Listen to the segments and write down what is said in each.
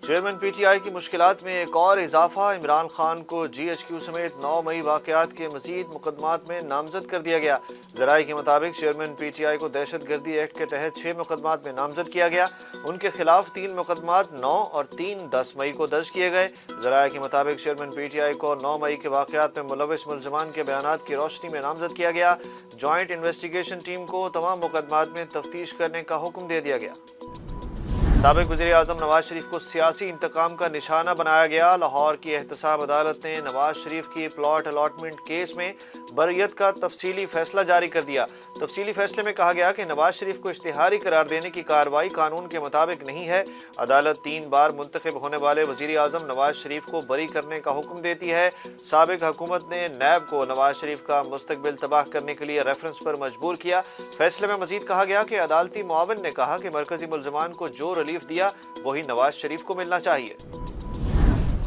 Chairman P T I کی مشکلات میں ایک اور اضافہ، عمران خان کو جی ایچ کیو سمیت 9 مئی واقعات کے مزید مقدمات میں نامزد کر دیا گیا۔ ذرائع کے مطابق چیئرمین پی ٹی آئی کو دہشت گردی ایکٹ کے تحت 6 مقدمات میں نامزد کیا گیا۔ ان کے خلاف 3 مقدمات 9 اور 3 10 مئی کو درج کیے گئے۔ ذرائع کے مطابق چیئرمین پی ٹی آئی کو 9 مئی کے واقعات میں ملوث ملزمان کے بیانات کی روشنی میں نامزد کیا گیا۔ جوائنٹ انویسٹیگیشن ٹیم کو تمام مقدمات میں تفتیش کرنے کا حکم دے دیا گیا۔ سابق وزیر اعظم نواز شریف کو سیاسی انتقام کا نشانہ بنایا گیا۔ لاہور کی احتساب عدالت نے نواز شریف کی پلاٹ الاٹمنٹ کیس میں بریت کا تفصیلی فیصلہ جاری کر دیا۔ تفصیلی فیصلے میں کہا گیا کہ نواز شریف کو اشتہاری قرار دینے کی کارروائی قانون کے مطابق نہیں ہے۔ عدالت 3 بار منتخب ہونے والے وزیر اعظم نواز شریف کو بری کرنے کا حکم دیتی ہے۔ سابق حکومت نے نیب کو نواز شریف کا مستقبل تباہ کرنے کے لیے ریفرنس پر مجبور کیا۔ فیصلے میں مزید کہا گیا کہ عدالتی معاون نے کہا کہ مرکزی ملزمان کو جو ریلیف دیا وہی نواز شریف کو ملنا چاہیے۔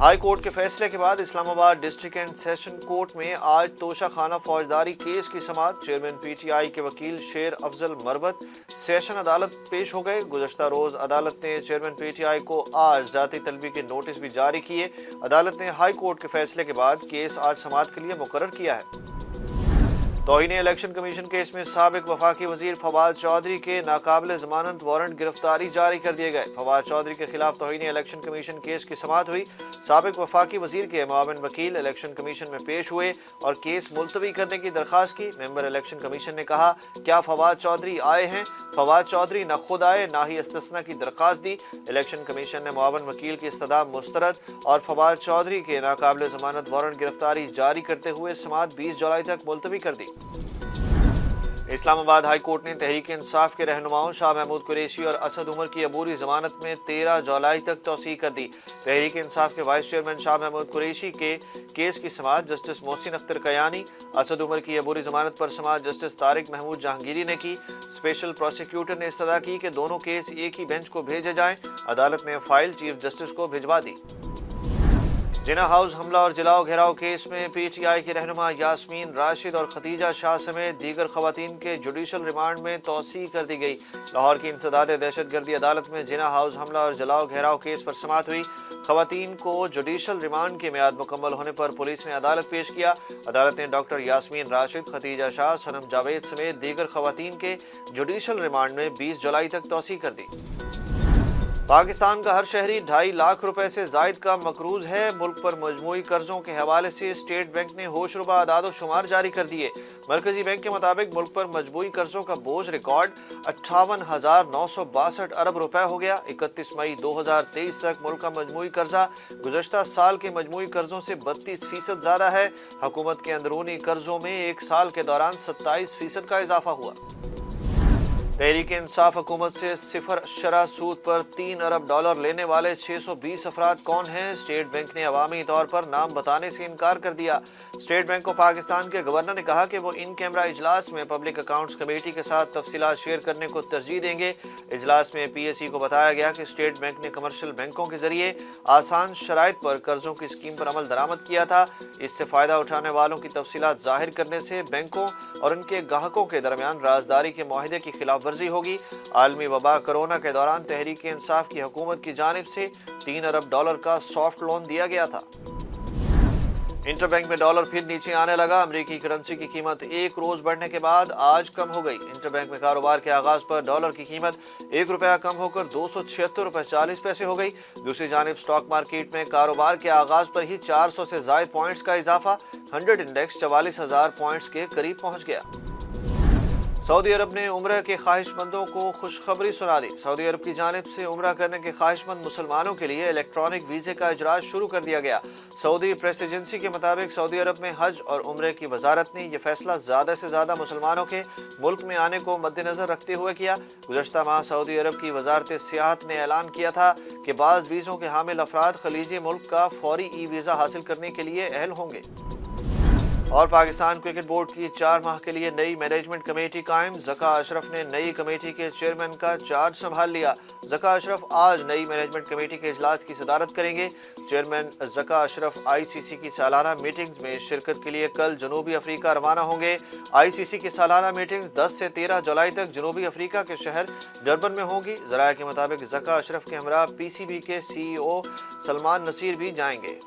ہائی کورٹ کے فیصلے کے بعد اسلام آباد ڈسٹرکٹ اینڈ سیشن کورٹ میں آج توشہ خانہ فوجداری کیس کی سماعت۔ چیئرمین پی ٹی آئی کے وکیل شیر افضل مربت سیشن عدالت پیش ہو گئے۔ گزشتہ روز عدالت نے چیئرمین پی ٹی آئی کو آج ذاتی طلبی کے نوٹس بھی جاری کیے۔ عدالت نے ہائی کورٹ کے فیصلے کے بعد کیس آج سماعت کے لیے مقرر کیا ہے۔ توہین الیکشن کمیشن کیس میں سابق وفاقی وزیر فواد چودھری کے ناقابل ضمانت وارنٹ گرفتاری جاری کر دیے گئے۔ فواد چودھری کے خلاف توہین الیکشن کمیشن کیس کی سماعت ہوئی۔ سابق وفاقی وزیر کے معاون وکیل الیکشن کمیشن میں پیش ہوئے اور کیس ملتوی کرنے کی درخواست کی۔ ممبر الیکشن کمیشن نے کہا، کیا فواد چودھری آئے ہیں؟ فواد چودھری نہ خود آئے نہ ہی استثناء کی درخواست دی۔ الیکشن کمیشن نے معاون وکیل کی استدعا مسترد اور فواد چودھری کے ناقابل ضمانت وارنٹ گرفتاری جاری کرتے ہوئے سماعت 20 جولائی تک ملتوی کر دی۔ اسلام آباد ہائی کورٹ نے تحریک انصاف کے رہنماؤں شاہ محمود قریشی اور اسد عمر کی عبوری ضمانت میں 13 جولائی تک توسیع کر دی۔ تحریک انصاف کے وائس چیئرمین شاہ محمود قریشی کے کیس کی سماعت جسٹس محسن اختر کیانی، اسد عمر کی عبوری ضمانت پر سماعت جسٹس طارق محمود جہانگیری نے کی۔ اسپیشل پروسیکیوٹر نے استدعا کی کہ دونوں کیس ایک ہی بینچ کو بھیجے جائیں۔ عدالت نے فائل چیف جسٹس کو بھجوا دی۔ جناح ہاؤس حملہ اور جلاؤ گھیراؤ کیس میں پی ٹی آئی کی رہنما یاسمین راشد اور ختیجہ شاہ سمیت دیگر خواتین کے جوڈیشل ریمانڈ میں توسیع کر دی گئی۔ لاہور کی انسداد دہشت گردی عدالت میں جناح ہاؤس حملہ اور جلاؤ گھیراؤ کیس پر سماعت ہوئی۔ خواتین کو جوڈیشل ریمانڈ کی میعاد مکمل ہونے پر پولیس نے عدالت پیش کیا۔ عدالت نے ڈاکٹر یاسمین راشد، ختیجہ شاہ، صنم جاوید سمیت دیگر خواتین کے جوڈیشل ریمانڈ میں 20 جولائی تک توسیع کر دی۔ پاکستان کا ہر شہری 2.5 لاکھ روپے سے زائد کا مقروض ہے۔ ملک پر مجموعی قرضوں کے حوالے سے اسٹیٹ بینک نے ہوش ربا اعداد و شمار جاری کر دیے۔ مرکزی بینک کے مطابق ملک پر مجموعی قرضوں کا بوجھ ریکارڈ 58,962 ارب روپے ہو گیا۔ 31 مئی 2023 تک ملک کا مجموعی قرضہ گزشتہ سال کے مجموعی قرضوں سے 32% زیادہ ہے۔ حکومت کے اندرونی قرضوں میں ایک سال کے دوران 27% کا اضافہ ہوا۔ تحریک انصاف حکومت سے 0% سود پر 3 ارب ڈالر لینے والے 620 افراد کون ہیں؟ اسٹیٹ بینک نے عوامی طور پر نام بتانے سے انکار کر دیا۔ اسٹیٹ بینک کو پاکستان کے گورنر نے کہا کہ وہ ان کیمرہ اجلاس میں پبلک اکاؤنٹس کمیٹی کے ساتھ تفصیلات شیئر کرنے کو ترجیح دیں گے۔ اجلاس میں پی ایس ای کو بتایا گیا کہ اسٹیٹ بینک نے کمرشل بینکوں کے ذریعے آسان شرائط پر قرضوں کی اسکیم پر عمل درآمد کیا تھا۔ اس سے فائدہ اٹھانے والوں کی تفصیلات ظاہر کرنے سے بینکوں اور ان کے گاہکوں کے درمیان رازداری کے معاہدے کی خلاف ورزی ہوگی۔ عالمی وبا کرونا کے دوران تحریک انصاف کی حکومت کی جانب سے 3 ارب ڈالر کا سافٹ لون دیا گیا تھا۔ انٹر بینک میں ڈالر پھر نیچے آنے لگا۔ امریکی کرنسی کی قیمت ایک روز بڑھنے کے بعد آج کم ہو گئی۔ انٹر بینک میں کاروبار کے آغاز پر ڈالر کی قیمت 1 روپیہ کم ہو کر 276 روپے 40 پیسے ہو گئی۔ دوسری جانب اسٹاک مارکیٹ میں کاروبار کے آغاز پر ہی 400 سے زائد پوائنٹس کا اضافہ، 100 انڈیکس 44,000 پوائنٹس کے قریب پہنچ گیا۔ سعودی عرب نے عمرہ کے خواہش مندوں کو خوشخبری سنا دی۔ سعودی عرب کی جانب سے عمرہ کرنے کے خواہش مند مسلمانوں کے لیے الیکٹرانک ویزے کا اجراء شروع کر دیا گیا۔ سعودی پریس ایجنسی کے مطابق سعودی عرب میں حج اور عمرے کی وزارت نے یہ فیصلہ زیادہ سے زیادہ مسلمانوں کے ملک میں آنے کو مد نظر رکھتے ہوئے کیا۔ گزشتہ ماہ سعودی عرب کی وزارت سیاحت نے اعلان کیا تھا کہ بعض ویزوں کے حامل افراد خلیجی ملک کا فوری ای ویزا حاصل کرنے کے لیے اہل ہوں گے۔ اور پاکستان کرکٹ بورڈ کی 4 ماہ کے لیے نئی مینجمنٹ کمیٹی قائم، ذکا اشرف نے نئی کمیٹی کے چیئرمین کا چارج سنبھال لیا۔ ذکا اشرف آج نئی مینجمنٹ کمیٹی کے اجلاس کی صدارت کریں گے۔ چیئرمین ذکا اشرف آئی سی سی کی سالانہ میٹنگز میں شرکت کے لیے کل جنوبی افریقہ روانہ ہوں گے۔ آئی سی سی کی سالانہ میٹنگز 10 سے 13 جولائی تک جنوبی افریقہ کے شہر ڈربن میں ہوں گی۔ ذرائع کے مطابق ذکا اشرف کے ہمراہ پی سی بی کے سی ای او سلمان نصیر بھی جائیں گے۔